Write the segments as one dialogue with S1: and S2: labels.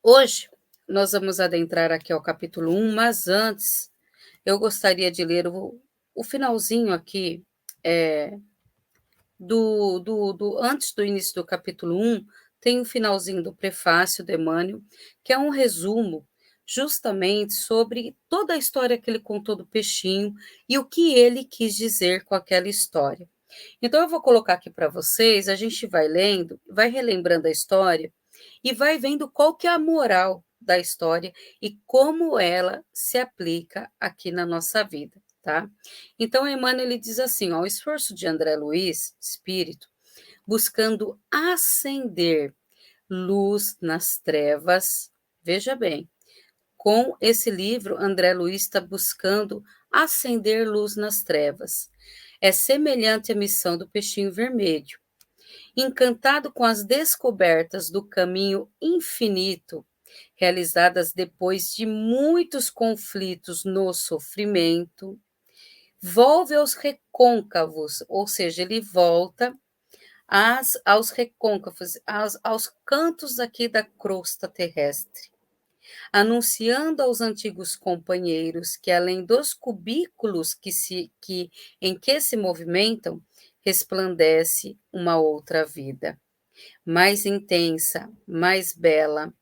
S1: Hoje, nós vamos adentrar aqui ao capítulo 1, mas antes, eu gostaria de ler o finalzinho aqui, antes do início do capítulo 1, tem o finalzinho do prefácio do Emmanuel, que é um resumo justamente sobre toda a história que ele contou do peixinho e o que ele quis dizer com aquela história. Então, eu vou colocar aqui para vocês, a gente vai lendo, vai relembrando a história e vai vendo qual que é a moral da história e como ela se aplica aqui na nossa vida, tá? Então, Emmanuel ele diz assim, ó, o esforço de André Luiz, espírito, buscando acender luz nas trevas, veja bem, com esse livro, André Luiz está buscando acender luz nas trevas. É semelhante à missão do peixinho vermelho. Encantado com as descobertas do caminho infinito, realizadas depois de muitos conflitos no sofrimento, volve aos recôncavos, ou seja, ele volta aos recôncavos, aos cantos aqui da crosta terrestre, anunciando aos antigos companheiros que, além dos cubículos em que se movimentam, resplandece uma outra vida, mais intensa, mais bela,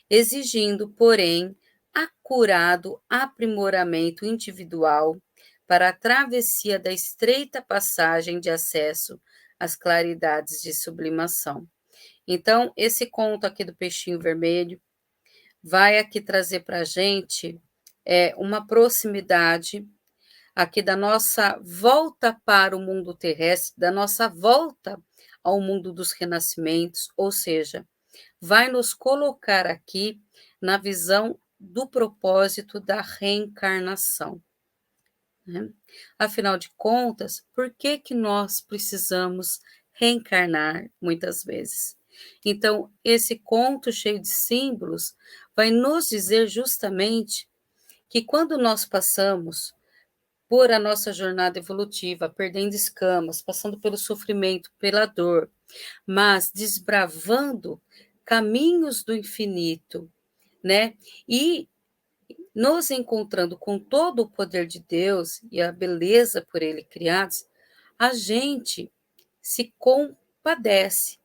S1: exigindo, porém, acurado aprimoramento individual para a travessia da estreita passagem de acesso às claridades de sublimação. Então, esse conto aqui do peixinho vermelho vai aqui trazer para a gente uma proximidade aqui da nossa volta para o mundo terrestre, da nossa volta ao mundo dos renascimentos, ou seja, vai nos colocar aqui na visão do propósito da reencarnação, né? Afinal de contas, por que nós precisamos reencarnar muitas vezes? Então, esse conto cheio de símbolos vai nos dizer justamente que quando nós passamos por a nossa jornada evolutiva, perdendo escamas, passando pelo sofrimento, pela dor, mas desbravando caminhos do infinito, né? E nos encontrando com todo o poder de Deus e a beleza por ele criados, a gente se compadece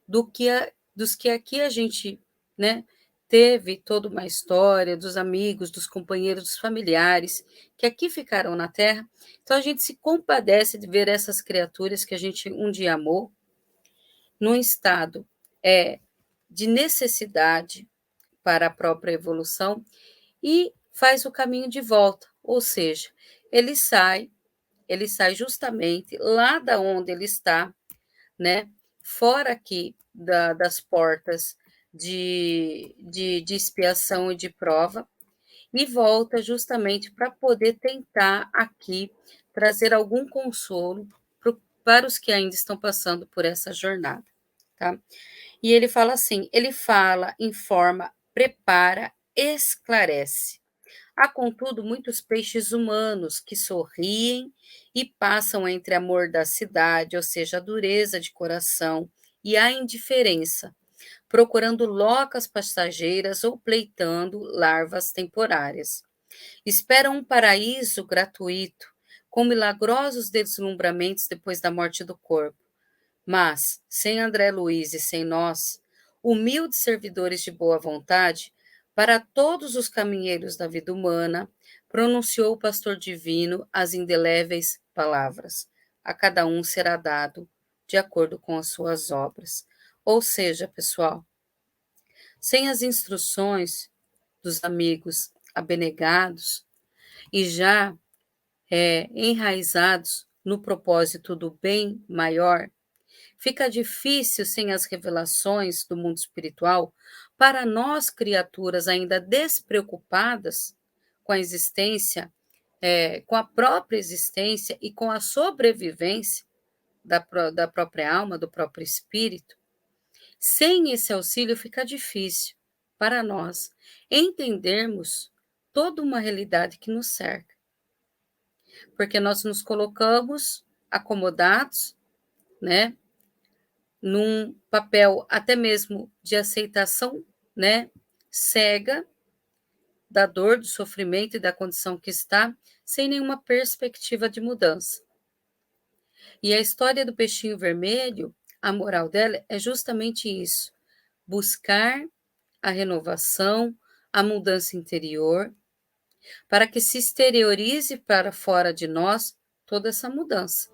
S1: dos que aqui a gente, né, teve toda uma história dos amigos, dos companheiros, dos familiares que aqui ficaram na Terra. Então a gente se compadece de ver essas criaturas que a gente um dia amou num estado de necessidade para a própria evolução e faz o caminho de volta, ou seja, ele sai justamente lá da onde ele está, né? Fora aqui das portas de expiação e de prova, e volta justamente para poder tentar aqui trazer algum consolo para os que ainda estão passando por essa jornada, tá? E ele fala assim, ele fala, informa, prepara, esclarece. Há, contudo, muitos peixes humanos que sorriem e passam entre a mordacidade, ou seja, a dureza de coração, e a indiferença, procurando locas passageiras ou pleitando larvas temporárias. Esperam um paraíso gratuito, com milagrosos deslumbramentos depois da morte do corpo. Mas, sem André Luiz e sem nós, humildes servidores de boa vontade, para todos os caminheiros da vida humana, pronunciou o pastor divino as indeléveis palavras: a cada um será dado de acordo com as suas obras. Ou seja, pessoal, sem as instruções dos amigos abnegados e já enraizados no propósito do bem maior, fica difícil sem as revelações do mundo espiritual para nós, criaturas ainda despreocupadas com a existência, com a própria existência e com a sobrevivência da própria alma, do próprio espírito. Sem esse auxílio fica difícil para nós entendermos toda uma realidade que nos cerca, porque nós nos colocamos acomodados, né, num papel até mesmo de aceitação, né, cega da dor, do sofrimento e da condição que está, sem nenhuma perspectiva de mudança. E a história do peixinho vermelho, a moral dela é justamente isso: buscar a renovação, a mudança interior, para que se exteriorize para fora de nós toda essa mudança.